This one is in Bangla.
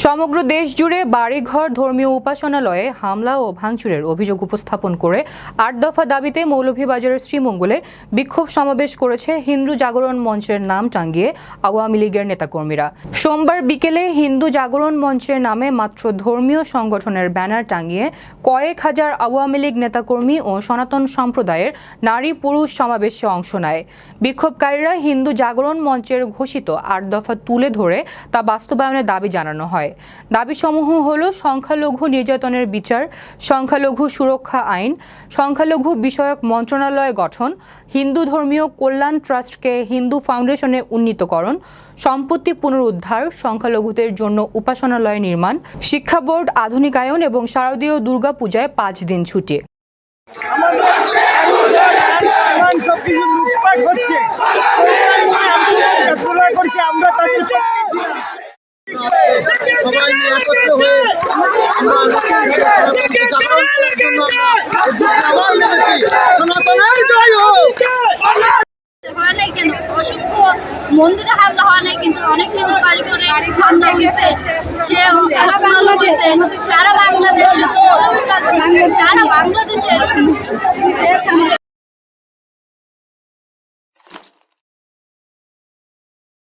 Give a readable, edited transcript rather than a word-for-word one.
সমগ্র দেশ জুড়ে বাড়িঘর, ধর্মীয় উপাসনালয়ে হামলা ও ভাঙচুরের অভিযোগ উপস্থাপন করে ৮ দফা দাবিতে মৌলভীবাজারের শ্রীমঙ্গলে বিক্ষোভ সমাবেশ করেছে হিন্দু জাগরণ মঞ্চের নাম টাঙ্গিয়ে আওয়ামী লীগের নেতাকর্মীরা। সোমবার বিকেলে হিন্দু জাগরণ মঞ্চের নামে মাত্র ধর্মীয় সংগঠনের ব্যানার টাঙ্গিয়ে কয়েক হাজার আওয়ামী লীগ নেতাকর্মী ও সনাতন সম্প্রদায়ের নারী পুরুষ সমাবেশে অংশ নেয়। বিক্ষোভকারীরা হিন্দু জাগরণ মঞ্চের ঘোষিত ৮ দফা তুলে ধরে তা বাস্তবায়নের দাবি জানানো হয়। দাবিসমূহ হল সংখ্যালঘু নির্যাতনের বিচার, সংখ্যালঘু সুরক্ষা আইন, সংখ্যালঘু বিষয়ক মন্ত্রণালয় গঠন, হিন্দু ধর্মীয় কল্যাণ ট্রাস্টকে হিন্দু ফাউন্ডেশনে উন্নীতকরণ, সম্পত্তি পুনরুদ্ধার, সংখ্যালঘুদের জন্য উপাসনালয় নির্মাণ, শিক্ষা বোর্ড আধুনিকায়ন এবং শারদীয় দুর্গাপূজায় ৫ দিন ছুটি। সবাই একত্র হয়ে মন্দিরে হামলা হয় নাই, কিন্তু অনেক হিন্দু বাড়ি করে হামলা হয়েছে। সারা বাংলাদেশের